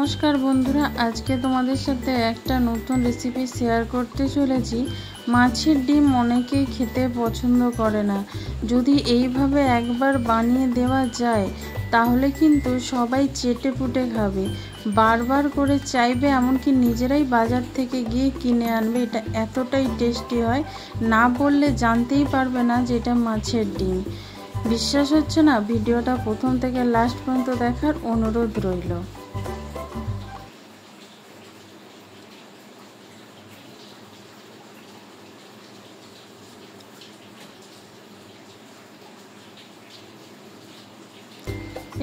नमस्कार बंधुरा आज के तुम्हारे साथे एक नतून रेसिपि शेयर करते चलेছি। माछेर डिम अनेकेई खेते पसंद करे ना, यदि এইভাবে একবার বানিয়ে দেওয়া যায় তাহলে কিন্তু সবাই চেটে পুটে খাবে, বারবার করে চাইবে, এমনকি নিজেরাই বাজার থেকে গিয়ে কিনে আনবে। এটা এতটাই টেস্টি হয়, না বললে জানতেই পারবে না যে এটা মাছের ডিম। বিশ্বাস হচ্ছে না? ভিডিওটা প্রথম থেকে লাস্ট পর্যন্ত দেখার অনুরোধ রইল।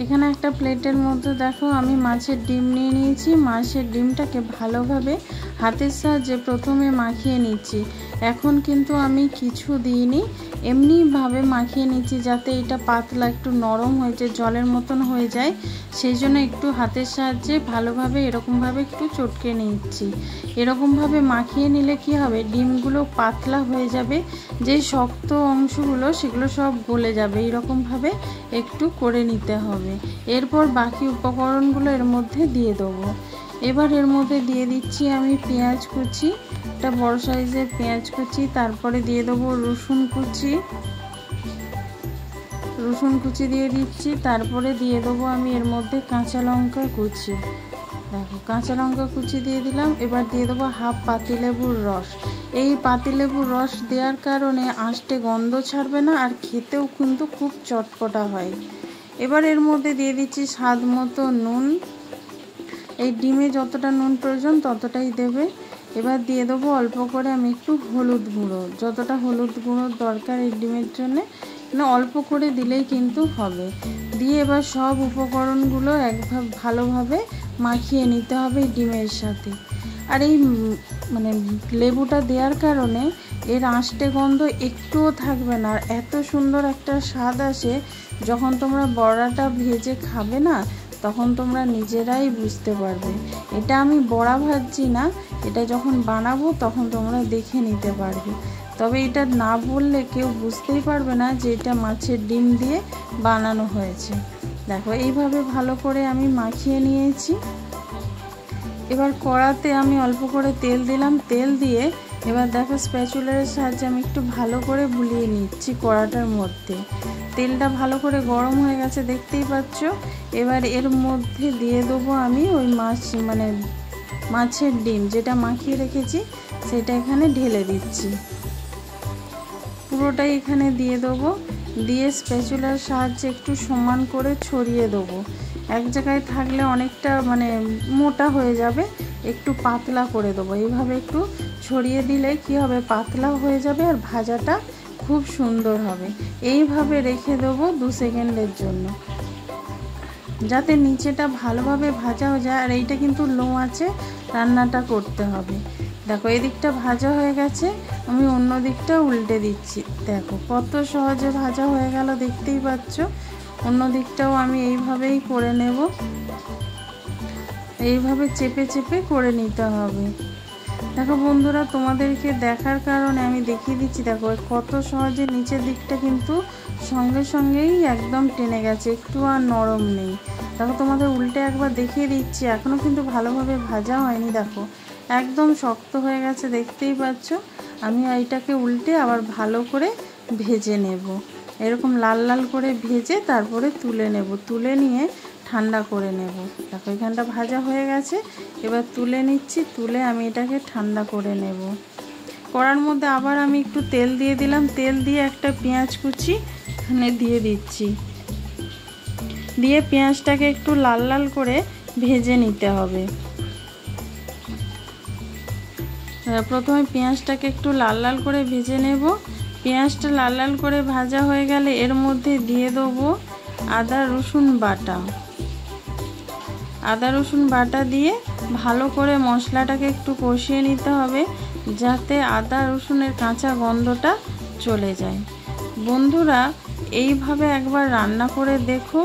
এখানে একটা প্লেটের মধ্যে দেখো আমি মাছের ডিম নিয়ে নিয়েছি। মাছের ডিমটাকে ভালোভাবে হাতের সাহায্যে প্রথমে মাখিয়ে নিচ্ছি। এখন কিন্তু আমি কিছু দিইনি, এমনিভাবে মাখিয়ে নিচ্ছি যাতে এটা পাতলা একটু নরম হয়েছে, জলের মতন হয়ে যায়। সেই জন্য একটু হাতের সাহায্যে ভালোভাবে এরকমভাবে একটু চটকে নিচ্ছি। এরকমভাবে মাখিয়ে নিলে কি হবে, ডিমগুলো পাতলা হয়ে যাবে, যে শক্ত অংশগুলো সেগুলো সব গলে যাবে। এরকমভাবে একটু করে নিতে হবে। এরপর বাকি উপকরণগুলো এর মধ্যে দিয়ে দেবো। এবার এর মধ্যে দিয়ে দিচ্ছি আমি পেঁয়াজ কুচি, একটা বড় সাইজের পেঁয়াজ কুচি, তারপরে দিয়ে দেবো রসুন কুচি দিয়ে দিচ্ছি। তারপরে দিয়ে দেবো আমি এর মধ্যে কাঁচা লঙ্কা কুচি, দেখো কাঁচা লঙ্কা কুচি দিয়ে দিলাম। এবার দিয়ে দেবো হাফ পাতিলেবুর রস। এই পাতিলেবুর রস দেওয়ার কারণে আঁশটে গন্ধ ছাড়বে না, আর খেতেও কিন্তু খুব চটপটা হয়। এবার এর মধ্যে দিয়ে দিচ্ছি স্বাদ মতো নুন, এই ডিমে যতটা নুন প্রয়োজন ততটাই দেবে। এবার দিয়ে দেবো অল্প করে আমি একটু হলুদ গুঁড়ো, যতটা হলুদ গুঁড়োর দরকার এই ডিমের জন্যে, মানে অল্প করে দিলেই কিন্তু হবে। দিয়ে এবার সব উপকরণগুলো একভাবে ভালোভাবে মাখিয়ে নিতে হবে ডিমের সাথে। আর এই মানে লেবুটা দেওয়ার কারণে এর আঁশটে গন্ধ একটুও থাকবে না, আর এত সুন্দর একটা স্বাদ আসে। যখন তোমরা বড়াটা ভেজে খাবে না, তখন তোমরা নিজেরাই বুঝতে পারবে। এটা আমি বড়া ভাজছি না, এটা যখন বানাবো তখন তোমরা দেখে নিতে পারবে। তবে এটা না বললে কেউ বুঝতেই পারবে না যে এটা মাছের ডিম দিয়ে বানানো হয়েছে। দেখো এইভাবে ভালো করে আমি মাখিয়ে নিয়েছি। এবার কড়াতে আমি অল্প করে তেল দিলাম, তেল দিয়ে এবার দেখো স্প্যাচুলার সাহায্যে আমি একটু ভালো করে বুলিয়ে নিচ্ছি কড়াটার মধ্যে। তেলটা ভালো করে গরম হয়ে গেছে, দেখতেই পাচ্ছ। এবার এর মধ্যে দিয়ে দেবো আমি ওই মাছের ডিম যেটা মাখিয়ে রেখেছি, সেটা এখানে ঢেলে দিচ্ছি। পুরোটাই এখানে দিয়ে দেবো, দিয়ে স্প্যাচুলার সাহায্যে একটু সমান করে ছড়িয়ে দেবো। এক জায়গায় থাকলে অনেকটা মোটা হয়ে যাবে, একটু পাতলা করে দেবো। এইভাবে একটু ছড়িয়ে দিলে কি হবে, পাতলা হয়ে যাবে আর ভাজাটা খুব সুন্দর হবে। এইভাবে রেখে দেবো 2 সেকেন্ডের জন্য, যাতে নিচেটা ভালোভাবে ভাজা হয়ে যায়। আর এইটা কিন্তু লো আঁচে রান্নাটা করতে হবে। দেখো এদিকটা ভাজা হয়ে গেছে, আমি অন্য দিকটা উল্টে দিচ্ছি। দেখো কত সহজে ভাজা হয়ে গেল, দেখতেই পাচ্ছ। অন্য দিকটাও আমি এইভাবেই করে নেব, এইভাবে চেপে চেপে করে নিতে হবে। দেখো বন্ধুরা, তোমাদেরকে দেখার কারণে আমি দেখিয়ে দিচ্ছি। দেখো কত সহজে নিচের দিকটা কিন্তু সঙ্গে সঙ্গেই একদম টেনে গেছে, একটু আর নরম নেই। দেখো তোমাদের উল্টে একবার দেখিয়ে দিচ্ছি, এখনও কিন্তু ভালোভাবে ভাজা হয়নি। দেখো একদম শক্ত হয়ে গেছে, দেখতেই পাচ্ছ। আমি এইটাকে উল্টে আবার ভালো করে ভেজে নেব, এরকম লাল লাল করে ভেজে তারপরে তুলে নেব। তুলে নিয়ে ঠান্ডা করে নেব। দেখো এখানটা ভাজা হয়ে গেছে, এবার তুলে নিচ্ছি। তুলে আমি এটাকে ঠান্ডা করে নেব। কড়ার মধ্যে আবার আমি একটু তেল দিয়ে দিলাম, তেল দিয়ে একটা পেঁয়াজ কুচি এখানে দিয়ে দিচ্ছি। দিয়ে পেঁয়াজটাকে একটু লাল লাল করে ভেজে নিতে হবে। প্রথমে পেঁয়াজটাকে একটু লাল লাল করে ভেজে নেব। পেঁয়াজটা লাল লাল করে ভাজা হয়ে গেলে এর মধ্যে দিয়ে দেবো আদা রসুন বাটা। আদা রসুন বাটা দিয়ে ভালো করে মশলাটাকে একটু কষিয়ে নিতে হবে, যাতে আদা রসুনের কাঁচা গন্ধটা চলে যায়। বন্ধুরা এইভাবে একবার রান্না করে দেখো।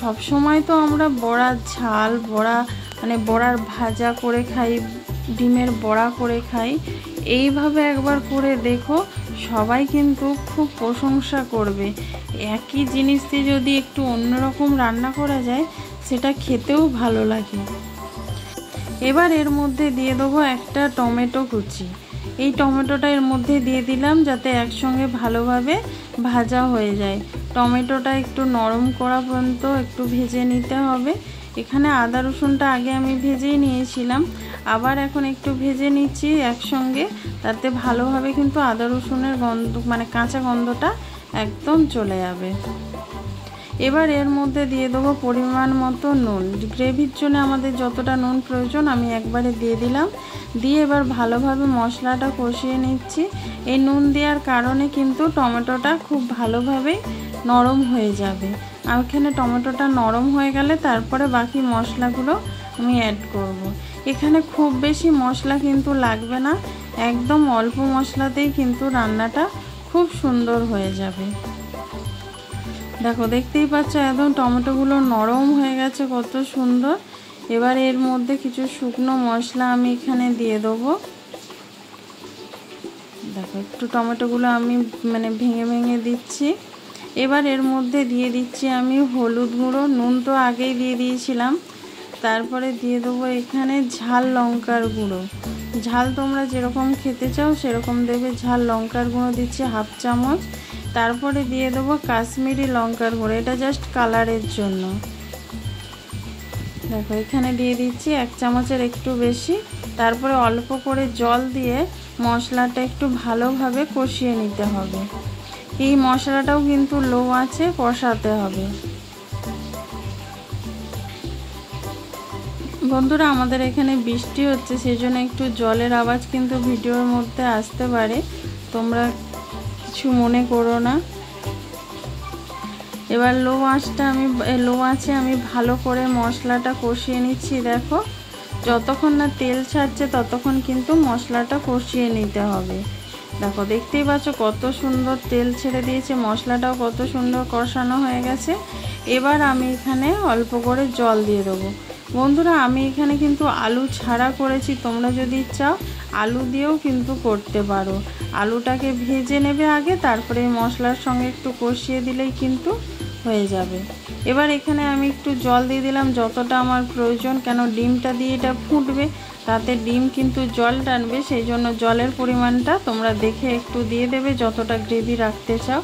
সব সময় তো আমরা বড়ার ঝাল, বড়ার ভাজা করে খাই, ডিমের বড়া করে খাই। এইভাবে একবার করে দেখো, সবাই কিন্তু খুব প্রশংসা করবে। একই জিনিস দিয়ে যদি একটু অন্যরকম রান্না করা যায়, সেটা খেতেও ভালো লাগে। এবার এর মধ্যে দিয়ে দেবো একটা টমেটো কুচি। এই টমেটোটা এর মধ্যে দিয়ে দিলাম যাতে একসঙ্গে ভালোভাবে ভাজা হয়ে যায়। টমেটোটা একটু নরম করা পর্যন্ত একটু ভেজে নিতে হবে। এখানে আদা রসুনটা আগে আমি ভেজেই নিয়েছিলাম, আবার এখন একটু ভেজে নিচ্ছি একসঙ্গে, তাতে ভালোভাবে কিন্তু আদা রসুনের গন্ধ মানে কাঁচা গন্ধটা একদম চলে যাবে। এবার এর মধ্যে দিয়ে দেবো পরিমাণ মতো নুন। গ্রেভির জন্য আমাদের যতটা নুন প্রয়োজন আমি একবারে দিয়ে দিলাম। দিয়ে এবার ভালোভাবে মশলাটা কষিয়ে নিচ্ছি। এই নুন দেওয়ার কারণে কিন্তু টমেটোটা খুব ভালোভাবে নরম হয়ে যাবে। আর এখানে টমেটোটা নরম হয়ে গেলে তারপরে বাকি মশলাগুলো আমি অ্যাড করব। এখানে খুব বেশি মশলা কিন্তু লাগবে না, একদম অল্প মশলাতেই কিন্তু রান্নাটা খুব সুন্দর হয়ে যাবে। দেখো, দেখতেই পাচ্ছ একদম টমেটোগুলো নরম হয়ে গেছে, কত সুন্দর। এবার এর মধ্যে কিছু শুকনো মশলা আমি এখানে দিয়ে দেবো। দেখো, একটু টমেটোগুলো আমি ভেঙে ভেঙে দিচ্ছি। এবার এর মধ্যে দিয়ে দিচ্ছি আমি হলুদ গুঁড়ো। নুন তো আগেই দিয়ে দিয়েছিলাম। তারপরে দিয়ে দেবো এখানে ঝাল লঙ্কার গুঁড়ো। ঝাল তোমরা যেরকম খেতে চাও সেরকম দেবে। ঝাল লঙ্কার গুঁড়ো দিচ্ছি 1/2 চামচ। তারপরে দিয়ে দেবো কাশ্মীরি লঙ্কার গুঁড়ো, এটা জাস্ট কালারের জন্য। দেখো, এখানে দিয়ে দিচ্ছি 1 চামচের একটু বেশি। তারপরে অল্প করে জল দিয়ে মশলাটা একটু ভালোভাবে কষিয়ে নিতে হবে। এই মশলাটাও কিন্তু লো আঁচে কষাতে হবে। বন্ধুরা, আমাদের এখানে বৃষ্টি হচ্ছে, সেই জন্য একটু জলের আওয়াজ কিন্তু ভিডিওর মধ্যে আসতে পারে, তোমরা কিছু মনে করো না। এবার লো আঁচে আমি ভালো করে মশলাটা কষিয়ে নিচ্ছি। দেখো, যতক্ষণ না তেল ছাড়ছে ততক্ষণ কিন্তু মশলাটা কষিয়ে নিতে হবে। দেখো, দেখতেই পাচ্ছ কত সুন্দর তেল ছেড়ে দিয়েছে, মশলাটাও কত সুন্দর কষানো হয়ে গেছে। এবার আমি এখানে অল্প করে জল দিয়ে দেবো। বন্ধুরা, আমি এখানে কিন্তু আলু ছাড়া করেছি, তোমরা যদি চাও আলু দিয়েও কিন্তু করতে পারো। আলুটাকে ভেজে নেবে আগে, তারপরে মশলার সঙ্গে একটু কষিয়ে দিলেই কিন্তু হয়ে যাবে। এবার এখানে আমি একটু জল দিয়ে দিলাম যতটা আমার প্রয়োজন, কেন ডিমটা দিয়ে এটা ফুটবে, তাতে ডিম কিন্তু জল টানবে, সেই জন্য জলের পরিমাণটা তোমরা দেখে একটু দিয়ে দেবে যতটা গ্রেভি রাখতে চাও।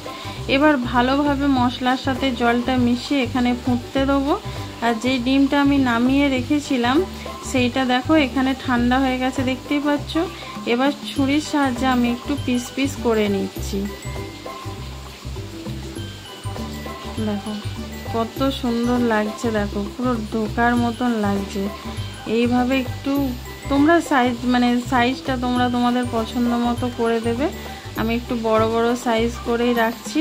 এবার ভালোভাবে মশলার সাথে জলটা মিশিয়ে এখানে ফুটতে দেবো। আর যে ডিমটা আমি নামিয়ে রেখেছিলাম সেইটা দেখো এখানে ঠান্ডা হয়ে গেছে, দেখতেই পাচ্ছ। এবার ছুরির সাহায্যে আমি একটু পিস পিস করে নিচ্ছি। দেখো কত সুন্দর লাগছে, দেখো পুরো ঢোকার মতন লাগছে। এইভাবে একটু তোমরা সাইজটা তোমরা তোমাদের পছন্দ মতো করে দেবে। আমি একটু বড় বড় সাইজ করেই রাখছি।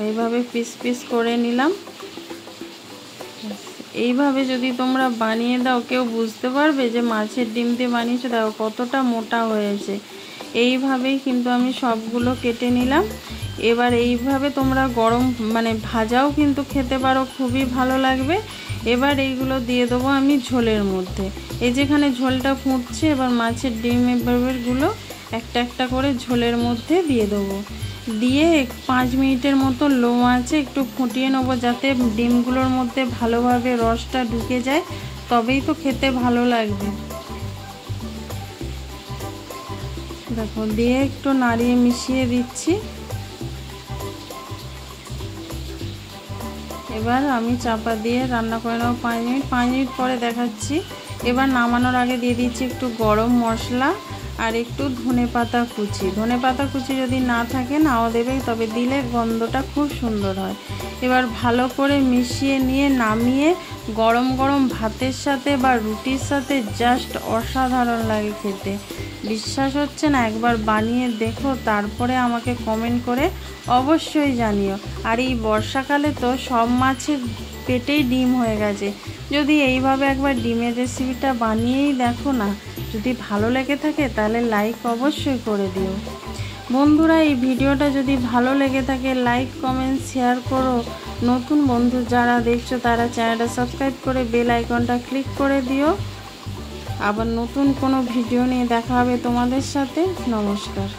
এইভাবে পিস পিস করে নিলাম। এইভাবে যদি তোমরা বানিয়ে দাও, কেউ বুঝতে পারবে যে মাছের ডিম দিয়ে বানিয়েছো। দেখো কতটা মোটা হয়েছে। এইভাবেই কিন্তু আমি সবগুলো কেটে নিলাম। এবার এইভাবে তোমরা গরম ভাজাও কিন্তু খেতে পারো, খুবই ভালো লাগবে। এবার এইগুলো দিয়ে দেবো আমি ঝোলের মধ্যে। এই যেখানে ঝোলটা ফুটছে, এবার মাছের ডিমগুলো একটা একটা করে ঝোলের মধ্যে দিয়ে দেবো। দিয়ে 5 মিনিটের মতো লো আঁচে একটু ফুটিয়ে নেবো, যাতে ডিমগুলোর মধ্যে ভালোভাবে রসটা ঢুকে যায়, তবেই তো খেতে ভালো লাগবে। দেখো, দিয়ে একটু নাড়িয়ে মিশিয়ে দিচ্ছি। এবার আমি চাপা দিয়ে রান্না করে নেবো 5 মিনিট পরে দেখাচ্ছি। এবার নামানোর আগে দিয়ে দিচ্ছি একটু গরম মশলা আর একটু ধনেপাতা কুচি যদি না থাকে নাও দেবে, তবে দিলে গন্ধটা খুব সুন্দর হয়। এবার ভালো করে মিশিয়ে নিয়ে নামিয়ে গরম গরম ভাতের সাথে বা রুটির সাথে জাস্ট অসাধারণ লাগে খেতে। বিশ্বাস হচ্ছে না? একবার বানিয়ে দেখো, তারপরে আমাকে কমেন্ট করে অবশ্যই জানিও। আর এই বর্ষাকালে তো সব মাছের পেটেই ডিম হয়ে গেছে, যদি এইভাবে একবার ডিমের রেসিপিটা বানিয়েই দেখো না, যদি ভালো লেগে থাকে তাহলে লাইক অবশ্যই করে দিও। বন্ধুরা, এই ভিডিওটা যদি ভালো লেগে থাকে লাইক কমেন্ট শেয়ার করো। নতুন বন্ধু যারা দেখছো তারা চ্যানেলটা সাবস্ক্রাইব করে বেল আইকনটা ক্লিক করে দিও। আবার নতুন কোনো ভিডিও নিয়ে দেখা হবে তোমাদের সাথে। নমস্কার।